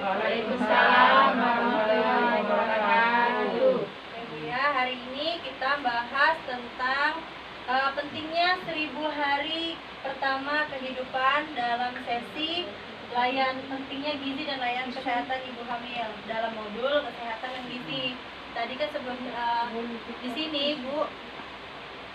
Waalaikumsalam warahmatullahi wabarakatuh. Ibu ya, hari ini kita bahas tentang pentingnya 1000 hari pertama kehidupan dalam sesi pentingnya gizi dan layanan kesehatan ibu hamil dalam modul kesehatan dan gizi. Tadi kan sebelum di sini Bu,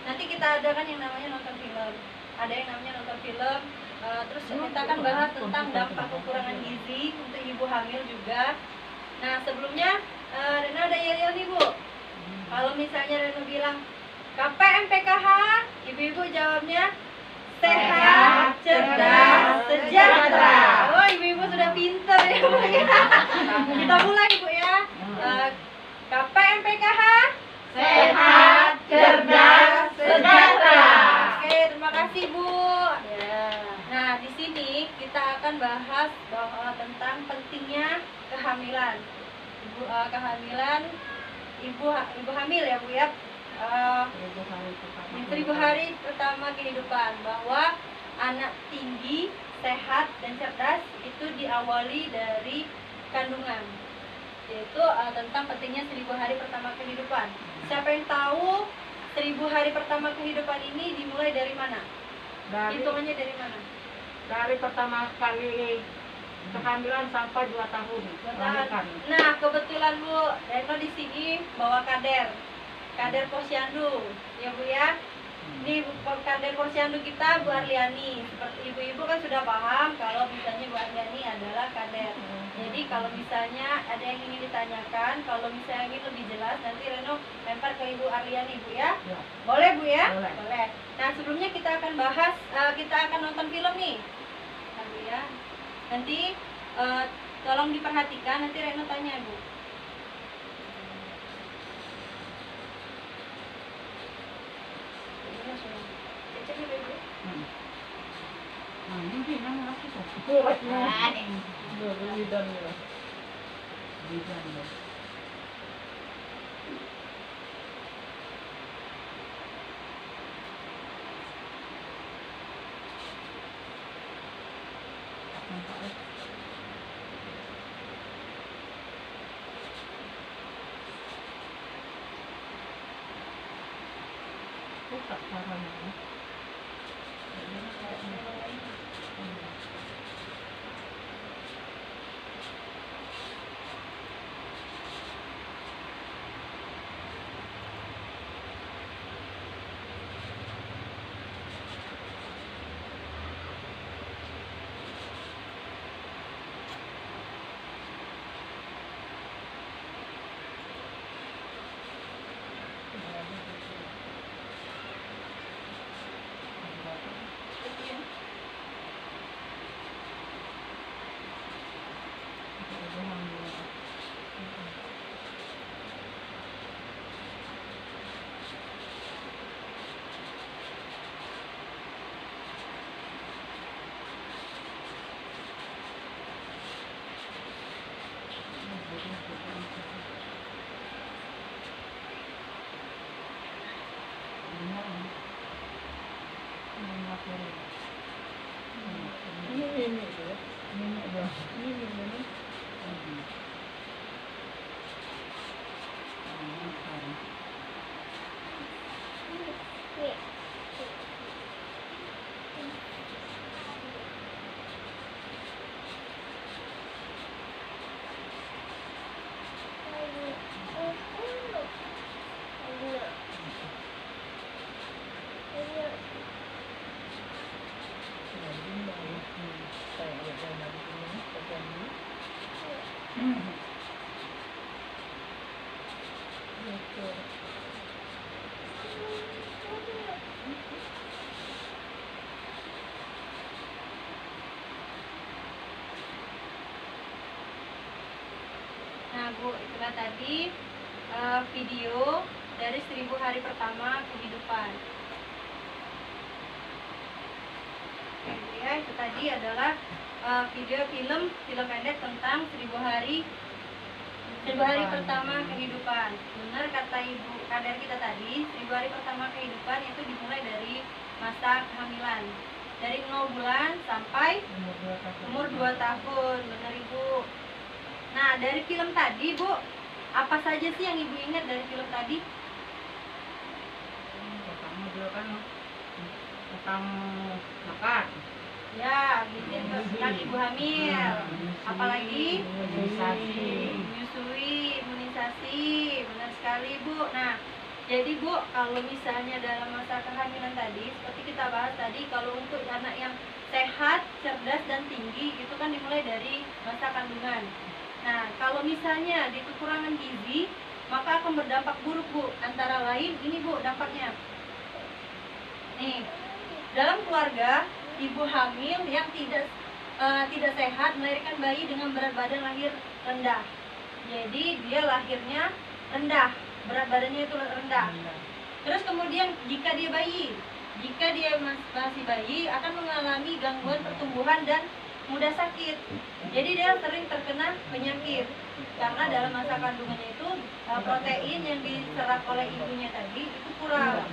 nanti kita ada kan yang namanya nonton film, ada yang namanya nonton film. Terus kita akan bahas tentang dampak kekurangan gizi untuk ibu hamil juga. Nah sebelumnya Reno ada yel-yel nih Bu. Kalau misalnya Reno bilang KPM PKH, ibu-ibu jawabnya sehat, cerdas, sejahtera. Oh ibu-ibu sudah pinter ya Bu ya. Kita mulai Bu ya. KPM PKH, Sehat, cerdas, sejahtera. Oke, terima kasih Bu. Nah, di sini kita akan bahas bahwa tentang pentingnya kehamilan. Kehamilan ibu hamil ya Bu ya. 1000 hari pertama kehidupan, bahwa anak tinggi, sehat dan cerdas itu diawali dari kandungan. Yaitu tentang pentingnya 1000 hari pertama kehidupan. Siapa yang tahu 1000 hari pertama kehidupan ini dimulai dari mana? Hitungannya dari mana? Dari pertama kali kehamilan sampai 2 tahun. Nah, kebetulan Bu, Reno di sini bawa kader posyandu, ya Bu ya. Ini kader posyandu kita Bu Arliani. Seperti ibu-ibu kan sudah paham kalau misalnya Bu Arliani adalah kader. Jadi kalau misalnya ada yang ingin ditanyakan, kalau misalnya ingin lebih jelas, nanti Reno lempar ke Ibu Arliani Bu ya. Boleh Bu ya? Boleh. Nah sebelumnya kita akan bahas, kita akan nonton film nih. Nah, Bu ya. Nanti tolong diperhatikan, nanti Reno tanya Bu. Cek dulu Bu. Nah Bu, itulah tadi video dari 1000 hari pertama kehidupan. Oke Bu ya, itu tadi adalah video film pendek tentang 1000 hari pertama kehidupan. Benar kata Ibu kader kita tadi, 1000 hari pertama kehidupan itu dimulai dari masa kehamilan. Dari 0 bulan sampai umur 2 tahun. Benar Ibu. Nah, dari film tadi, Bu, apa saja sih yang Ibu ingat dari film tadi? Pertama dia kan tentang makan. Ya, gizi tentang ibu hamil. Apalagi Imunisasi. menyusui, imunisasi. Benar sekali, Bu. Nah, jadi Bu, kalau misalnya dalam masa kehamilan tadi, seperti kita bahas tadi, kalau untuk anak yang sehat, cerdas, dan tinggi, itu kan dimulai dari masa kandungan. Nah, kalau misalnya di kekurangan gizi, maka akan berdampak buruk, Bu. Antara lain, ini Bu dampaknya. Nih, dalam keluarga, ibu hamil yang tidak sehat melahirkan bayi dengan berat badan lahir rendah. Jadi dia lahirnya rendah, berat badannya itu rendah. Terus kemudian jika dia masih bayi akan mengalami gangguan pertumbuhan dan mudah sakit. Jadi dia sering terkena penyakit karena dalam masa kandungannya itu protein yang diserap oleh ibunya tadi itu kurang.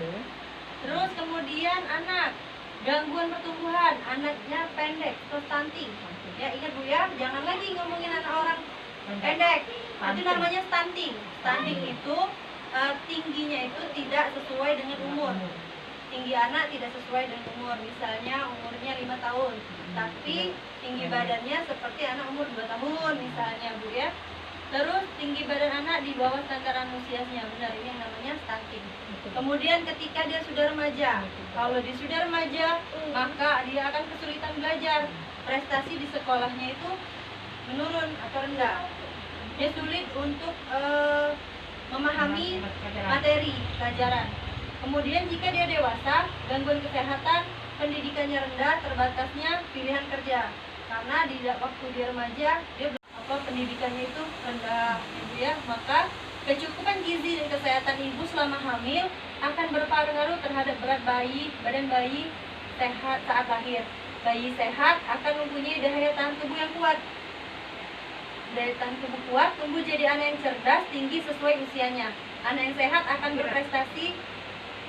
Terus kemudian anak, gangguan pertumbuhan, anaknya pendek atau stunting. Ya ingat Bu ya, jangan lagi ngomongin anak orang pendek. Itu namanya stunting. Stunting itu tingginya itu tidak sesuai dengan umur. Tinggi anak tidak sesuai dengan umur. Misalnya umurnya 5 tahun, tapi tinggi badannya seperti anak umur 2 tahun misalnya Bu ya. Terus tinggi badan anak di bawah standar usianya. Benar, ini yang namanya stunting. Kemudian ketika dia sudah remaja, kalau dia sudah remaja, maka dia akan kesulitan belajar. Prestasi di sekolahnya itu menurun atau rendah. Dia sulit untuk memahami materi pelajaran. Kemudian jika dia dewasa, gangguan kesehatan, pendidikannya rendah, terbatasnya pilihan kerja. Karena di waktu dia remaja, dia pendidikannya itu rendah, gitu ya. Maka kecukupan gizi dan kesehatan ibu selama hamil akan berpengaruh terhadap berat bayi, badan bayi sehat saat lahir. Bayi sehat akan mempunyai daya tahan tubuh yang kuat. Daya tahan tubuh kuat, tumbuh jadi anak yang cerdas, tinggi sesuai usianya. Anak yang sehat akan berprestasi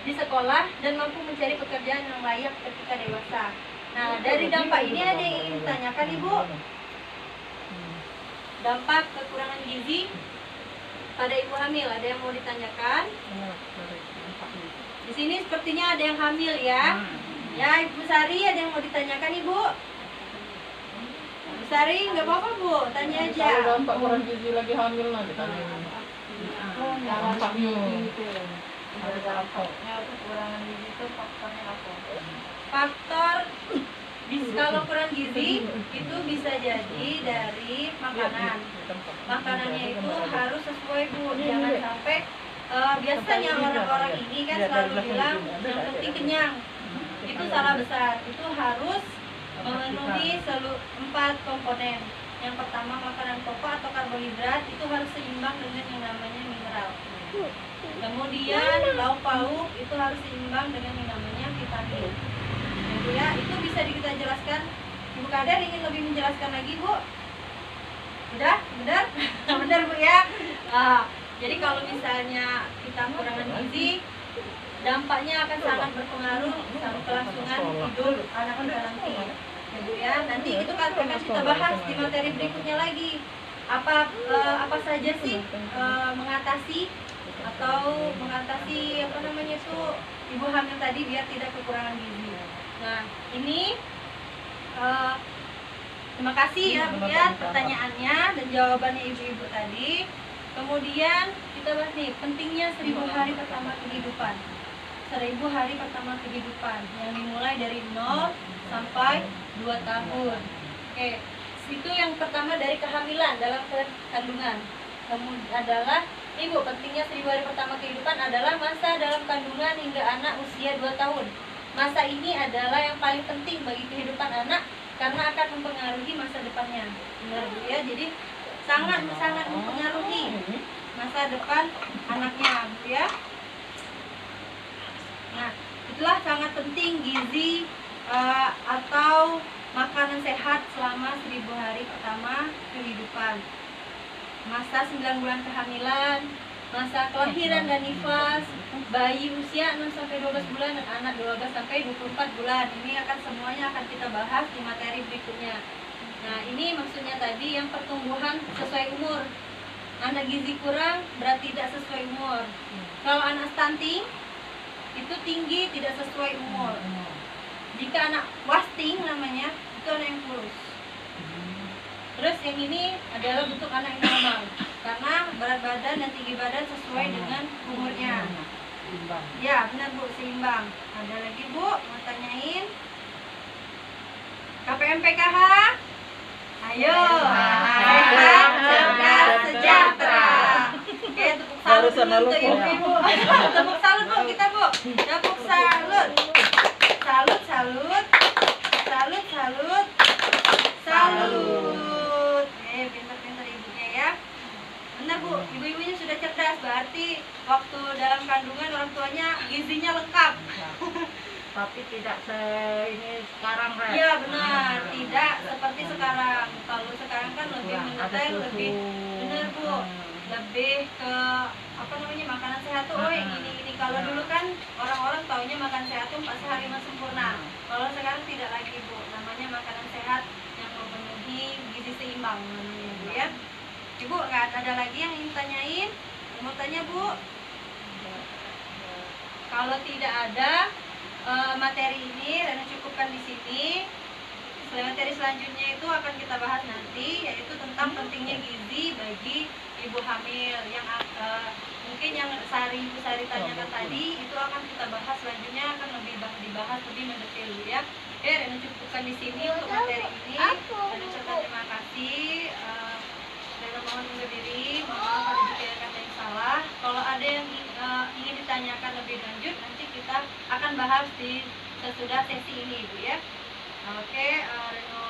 di sekolah dan mampu mencari pekerjaan yang layak ketika dewasa. Nah, dari dampak ini ada yang ingin ditanyakan Ibu? Dampak kekurangan gizi pada ibu hamil, ada yang mau ditanyakan? Di sini sepertinya ada yang hamil ya. Ya, Ibu Sari, ada yang mau ditanyakan Ibu? Ibu Sari, nggak apa-apa Bu, tanya aja. Kalau dampak kurang gizi lagi hamil lah ditanya. Dampaknya. Dampaknya kekurangan gizi itu faktornya apa? Faktor kalau kurang gizi itu bisa jadi dari makanan. Makanannya itu harus sesuai Bu, jangan sampai biasanya orang-orang ini kan selalu bilang yang penting kenyang. Itu salah besar. Itu harus memenuhi 4 komponen. Yang pertama makanan pokok atau karbohidrat itu harus seimbang dengan yang namanya mineral. Kemudian lauk pauk itu harus seimbang dengan yang namanya vitamin. Gitu ya, itu bisa kita jelaskan. Ibu Kader ingin lebih menjelaskan lagi Bu? Udah? Benar? Benar Bu ya? Jadi kalau misalnya kita kurangan gizi, dampaknya akan sangat berpengaruh sama kelangsungan hidup anak kita nanti. Gitu ya, nanti itu akan kita bahas di materi berikutnya lagi. Apa saja sih mengatasi ibu hamil tadi biar tidak kekurangan gizi. Nah, ini terima kasih ya Bu ya pertanyaannya dan jawabannya ibu-ibu tadi. Kemudian kita bahas nih pentingnya 1000 hari pertama kehidupan. 1000 hari pertama kehidupan yang dimulai dari 0 sampai 2 tahun. Oke, itu yang pertama dari kehamilan dalam kandungan. Kemudian adalah Ibu, pentingnya 1000 hari pertama kehidupan adalah masa dalam kandungan hingga anak usia 2 tahun. Masa ini adalah yang paling penting bagi kehidupan anak karena akan mempengaruhi masa depannya. Benar Bu ya? Jadi sangat mempengaruhi masa depan anaknya Bu ya. Nah, itulah sangat penting gizi atau makanan sehat selama 1000 hari pertama kehidupan. Masa 9 bulan kehamilan, masa kelahiran dan nifas, bayi usia 6 sampai 12 bulan dan anak 12 sampai 24 bulan. Ini semuanya akan kita bahas di materi berikutnya. Nah, ini maksudnya tadi yang pertumbuhan sesuai umur. Anak gizi kurang berarti tidak sesuai umur. Kalau anak stunting itu tinggi tidak sesuai umur. Jika anak wasting namanya, itu anak yang kurus. Terus yang ini adalah bentuk anak yang normal, karena berat badan dan tinggi badan sesuai dengan umurnya. Ya, benar Bu, seimbang. Ada lagi Bu, mau tanyain? KPMPKH? Ayo, sehat, cerdas, sejahtera. Oke, tepuk salut Barusan dulu untuk lalu, Bu. ibu-ibu. Tepuk salut Bu, kita Bu. Tepuk salut. Salut, salut. Salut, salut. Salut. Pintar-pintar ibunya ya. Benar Bu, ibu-ibunya sudah cerdas, berarti waktu dalam kandungan orang tuanya gizinya lengkap. Tapi tidak ini sekarang, Red. Iya benar, tidak seperti sekarang. Kalau sekarang kan lebih mendetail, lebih benar Bu, lebih ke apa namanya makanan sehat tuh. Oh yang ini. Kalau dulu kan orang-orang taunya makan sehat tuh 4 sehari mas sempurna. Kalau sekarang tidak lagi Bu, namanya makanan sehat yang memenuhi gizi seimbang namanya Bu ya. Ibu nggak ada lagi yang ingin tanyain? Mau tanya Bu? Kalau tidak ada materi ini, Rena cukupkan di sini. Materi selanjutnya itu akan kita bahas nanti, yaitu tentang pentingnya gizi bagi ibu hamil. Yang mungkin yang Ibu Sari tanyakan tadi itu akan kita bahas selanjutnya, akan dibahas lebih mendetail ya. Oke, Rena cukupkan di sini untuk materi ini. Rena ucapkan terima kasih. Rena mohon undur diri, mohon maaf kalau jika ada kata yang salah. Kalau ada yang ingin ditanyakan lebih lanjut, nanti kita akan bahas di sesudah sesi ini Ibu ya. Oke, Reno